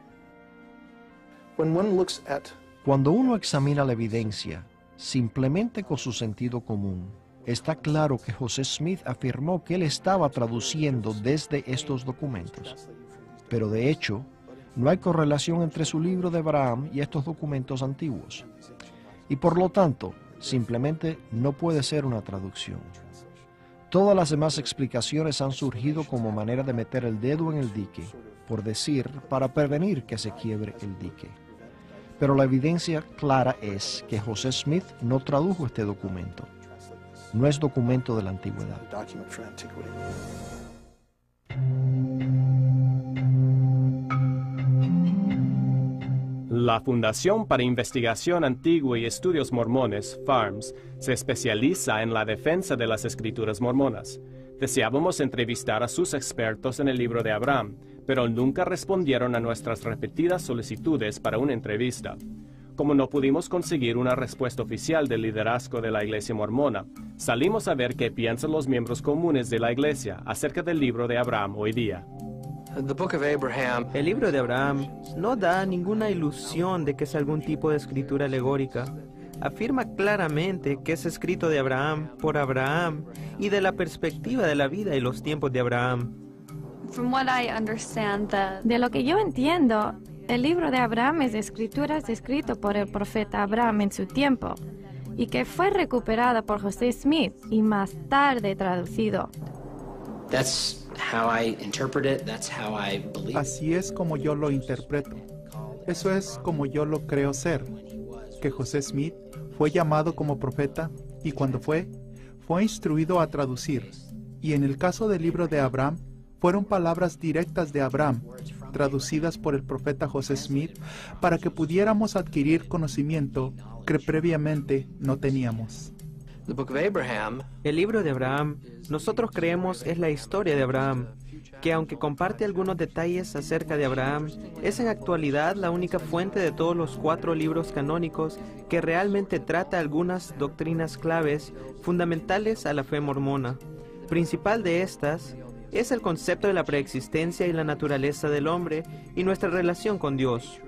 Cuando uno examina la evidencia, simplemente con su sentido común, está claro que José Smith afirmó que él estaba traduciendo desde estos documentos. Pero de hecho, no hay correlación entre su libro de Abraham y estos documentos antiguos. Y por lo tanto, simplemente no puede ser una traducción. Todas las demás explicaciones han surgido como manera de meter el dedo en el dique, por decir, para prevenir que se quiebre el dique. Pero la evidencia clara es que José Smith no tradujo este documento. No es documento de la antigüedad. La Fundación para Investigación Antigua y Estudios Mormones, FARMS, se especializa en la defensa de las escrituras mormonas. Deseábamos entrevistar a sus expertos en el libro de Abraham, pero nunca respondieron a nuestras repetidas solicitudes para una entrevista. Como no pudimos conseguir una respuesta oficial del liderazgo de la Iglesia Mormona, salimos a ver qué piensan los miembros comunes de la Iglesia acerca del libro de Abraham hoy día. El libro de Abraham no da ninguna ilusión de que es algún tipo de escritura alegórica. Afirma claramente que es escrito de Abraham, por Abraham, y de la perspectiva de la vida y los tiempos de Abraham. De lo que yo entiendo, el libro de Abraham es escrituras escrito por el profeta Abraham en su tiempo, y que fue recuperada por José Smith y más tarde traducido. Así es como yo lo interpreto. Eso es como yo lo creo ser. Que José Smith fue llamado como profeta y cuando fue instruido a traducir. Y en el caso del libro de Abraham, fueron palabras directas de Abraham, traducidas por el profeta José Smith, para que pudiéramos adquirir conocimiento que previamente no teníamos. El libro de Abraham, nosotros creemos es la historia de Abraham, que aunque comparte algunos detalles acerca de Abraham, es en actualidad la única fuente de todos los 4 libros canónicos que realmente trata algunas doctrinas claves fundamentales a la fe mormona. Principal de estas es el concepto de la preexistencia y la naturaleza del hombre y nuestra relación con Dios.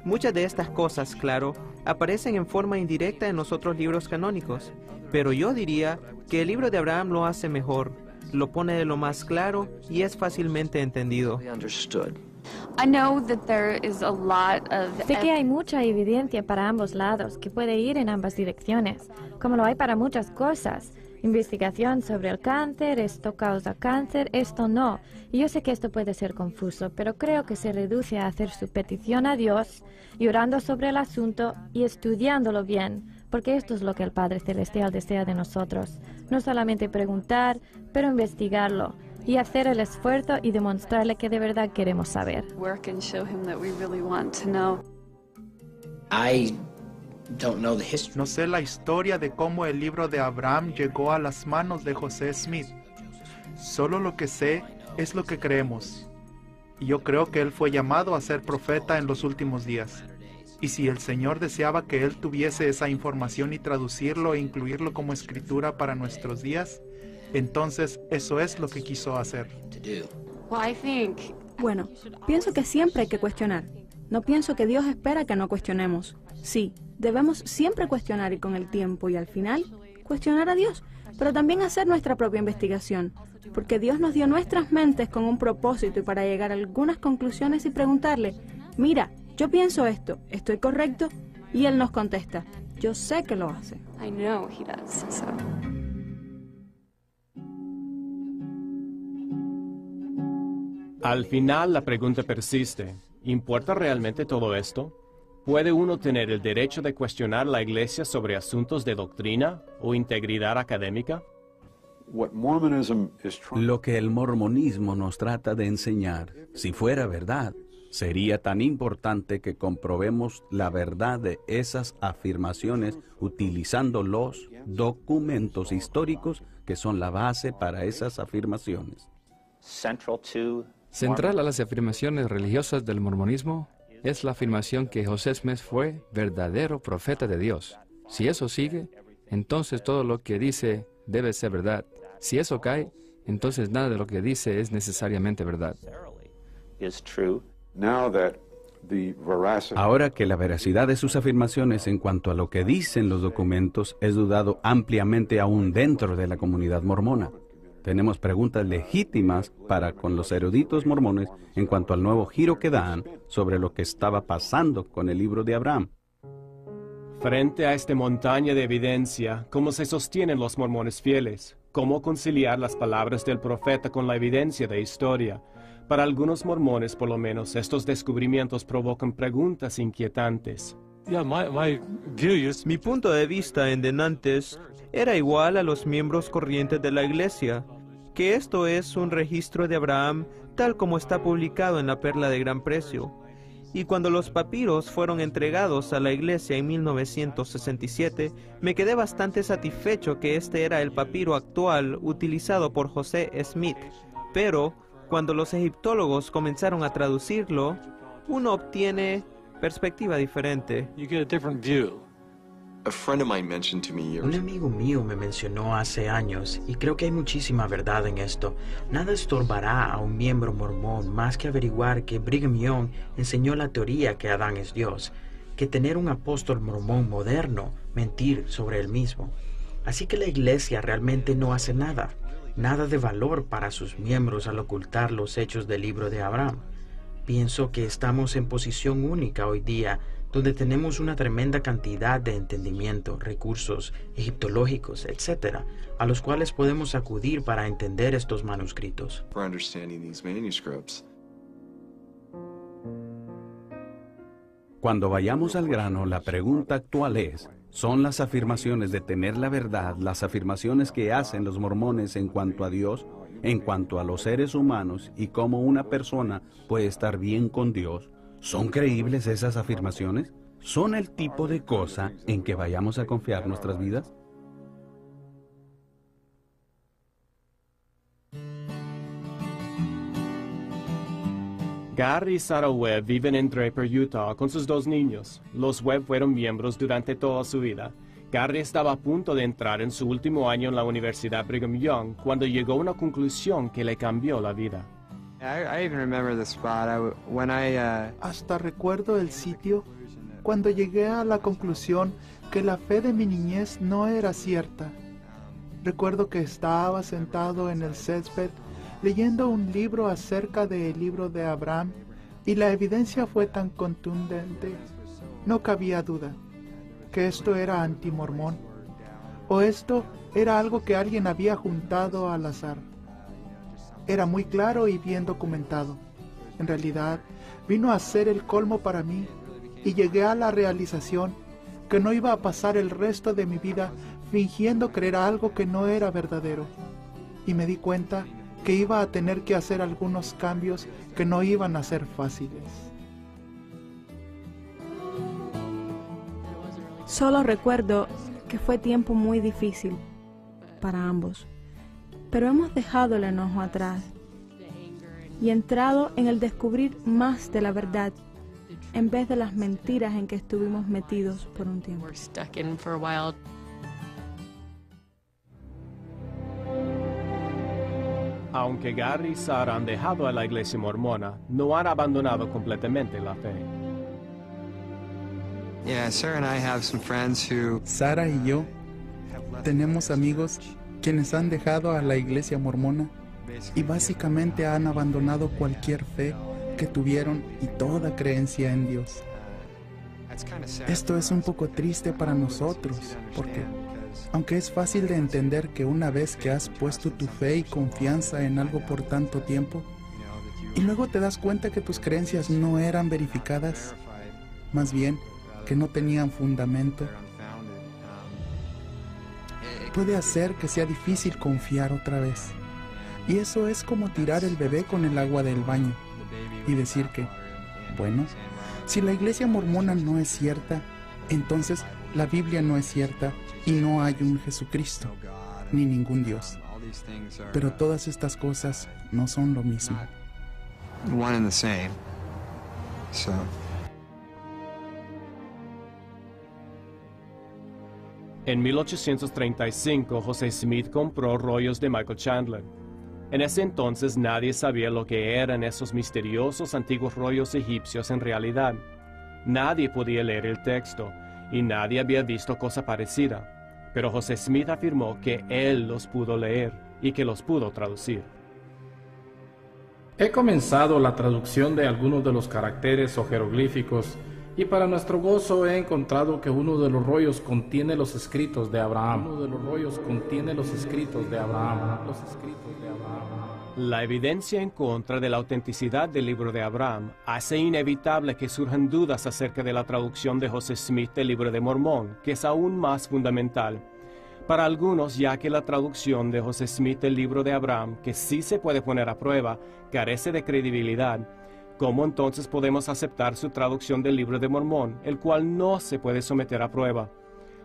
Muchas de estas cosas, claro, aparecen en forma indirecta en los otros libros canónicos, pero yo diría que el libro de Abraham lo hace mejor, lo pone de lo más claro y es fácilmente entendido. Sé que hay mucha evidencia para ambos lados, que puede ir en ambas direcciones, como lo hay para muchas cosas. Investigación sobre el cáncer, esto causa cáncer, esto no. Y yo sé que esto puede ser confuso, pero creo que se reduce a hacer su petición a Dios, y orando sobre el asunto y estudiándolo bien, porque esto es lo que el Padre Celestial desea de nosotros. No solamente preguntar, pero investigarlo y hacer el esfuerzo y demostrarle que de verdad queremos saber. No sé la historia de cómo el libro de Abraham llegó a las manos de José Smith. Solo lo que sé es lo que creemos. Y yo creo que él fue llamado a ser profeta en los últimos días. Y si el Señor deseaba que él tuviese esa información y traducirlo e incluirlo como escritura para nuestros días, entonces eso es lo que quiso hacer. Bueno, pienso que siempre hay que cuestionar. No pienso que Dios espera que no cuestionemos. Sí, debemos siempre cuestionar y con el tiempo y al final cuestionar a Dios, pero también hacer nuestra propia investigación, porque Dios nos dio nuestras mentes con un propósito y para llegar a algunas conclusiones y preguntarle, mira, yo pienso esto, ¿estoy correcto? Y Él nos contesta, yo sé que lo hace. Al final la pregunta persiste, ¿importa realmente todo esto? ¿Puede uno tener el derecho de cuestionar la Iglesia sobre asuntos de doctrina o integridad académica? Lo que el mormonismo nos trata de enseñar, si fuera verdad, sería tan importante que comprobemos la verdad de esas afirmaciones utilizando los documentos históricos que son la base para esas afirmaciones. Central a las afirmaciones religiosas del mormonismo es la afirmación que José Smith fue verdadero profeta de Dios. Si eso sigue, entonces todo lo que dice debe ser verdad. Si eso cae, entonces nada de lo que dice es necesariamente verdad. Ahora que la veracidad de sus afirmaciones en cuanto a lo que dicen los documentos es dudado ampliamente aún dentro de la comunidad mormona, tenemos preguntas legítimas para con los eruditos mormones en cuanto al nuevo giro que dan sobre lo que estaba pasando con el libro de Abraham. Frente a esta montaña de evidencia, ¿cómo se sostienen los mormones fieles? ¿Cómo conciliar las palabras del profeta con la evidencia de historia? Para algunos mormones, por lo menos, estos descubrimientos provocan preguntas inquietantes. Mi punto de vista en denantes era igual a los miembros corrientes de la Iglesia, que esto es un registro de Abraham tal como está publicado en la Perla de Gran Precio, Y cuando los papiros fueron entregados a la iglesia en 1967, me quedé bastante satisfecho que este era el papiro actual utilizado por José Smith. Pero, cuando los egiptólogos comenzaron a traducirlo, uno obtiene perspectiva diferente. Un amigo mío me mencionó hace años, y creo que hay muchísima verdad en esto. Nada estorbará a un miembro mormón más que averiguar que Brigham Young enseñó la teoría que Adán es Dios, que tener un apóstol mormón moderno mentir sobre él mismo. Así que la iglesia realmente no hace nada de valor para sus miembros al ocultar los hechos del libro de Abraham. Pienso que estamos en posición única hoy día, donde tenemos una tremenda cantidad de entendimiento, recursos egiptológicos, etc., a los cuales podemos acudir para entender estos manuscritos. Cuando vayamos al grano, la pregunta actual es, ¿son las afirmaciones de tener la verdad las afirmaciones que hacen los mormones en cuanto a Dios, en cuanto a los seres humanos y cómo una persona puede estar bien con Dios? ¿Son creíbles esas afirmaciones? ¿Son el tipo de cosa en que vayamos a confiar nuestras vidas? Gary y Sarah Webb viven en Draper, Utah, con sus 2 niños. Los Webb fueron miembros durante toda su vida. Gary estaba a punto de entrar en su último año en la Universidad Brigham Young cuando llegó a una conclusión que le cambió la vida. Hasta recuerdo el sitio cuando llegué a la conclusión que la fe de mi niñez no era cierta. Recuerdo que estaba sentado en el césped leyendo un libro acerca del libro de Abraham y la evidencia fue tan contundente. No cabía duda que esto era antimormón o esto era algo que alguien había juntado al azar. Era muy claro y bien documentado. En realidad, vino a ser el colmo para mí y llegué a la realización que no iba a pasar el resto de mi vida fingiendo creer algo que no era verdadero. Y me di cuenta que iba a tener que hacer algunos cambios que no iban a ser fáciles. Solo recuerdo que fue tiempo muy difícil para ambos. Pero hemos dejado el enojo atrás y entrado en el descubrir más de la verdad en vez de las mentiras en que estuvimos metidos por un tiempo. Aunque Gary y Sarah han dejado a la iglesia mormona, no han abandonado completamente la fe. Sarah y yo tenemos amigos quienes han dejado a la iglesia mormona y básicamente han abandonado cualquier fe que tuvieron y toda creencia en Dios. Esto es un poco triste para nosotros, porque aunque es fácil de entender que una vez que has puesto tu fe y confianza en algo por tanto tiempo, y luego te das cuenta que tus creencias no eran verificadas, más bien que no tenían fundamento, puede hacer que sea difícil confiar otra vez. Y eso es como tirar el bebé con el agua del baño y decir que, bueno, si la iglesia mormona no es cierta, entonces la Biblia no es cierta y no hay un Jesucristo, ni ningún Dios. Pero todas estas cosas no son lo mismo. En 1835, José Smith compró rollos de Michael Chandler. En ese entonces nadie sabía lo que eran esos misteriosos antiguos rollos egipcios en realidad. Nadie podía leer el texto y nadie había visto cosa parecida. Pero José Smith afirmó que él los pudo leer y que los pudo traducir. He comenzado la traducción de algunos de los caracteres o jeroglíficos y para nuestro gozo he encontrado que uno de los rollos contiene los escritos de Abraham. La evidencia en contra de la autenticidad del libro de Abraham hace inevitable que surjan dudas acerca de la traducción de José Smith del libro de Mormón, que es aún más fundamental. Para algunos, ya que la traducción de José Smith del libro de Abraham, que sí se puede poner a prueba, carece de credibilidad, ¿Cómo entonces podemos aceptar su traducción del Libro de Mormón, el cual no se puede someter a prueba?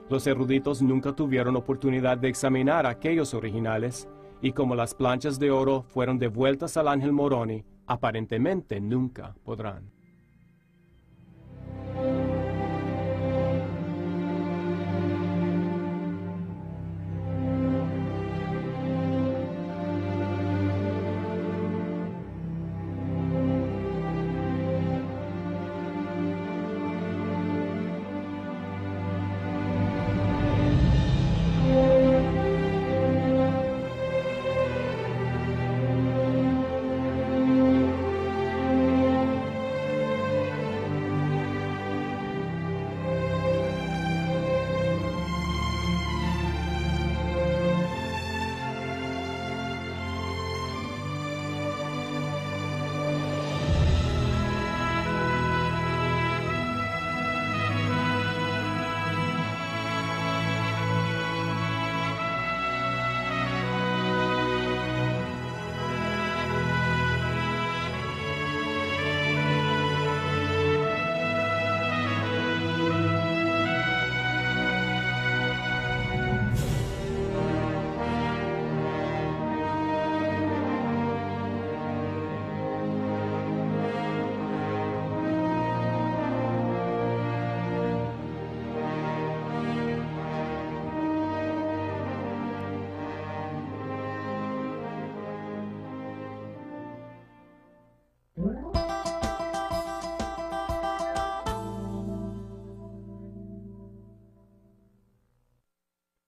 Los eruditos nunca tuvieron oportunidad de examinar aquellos originales, y como las planchas de oro fueron devueltas al ángel Moroni, aparentemente nunca podrán.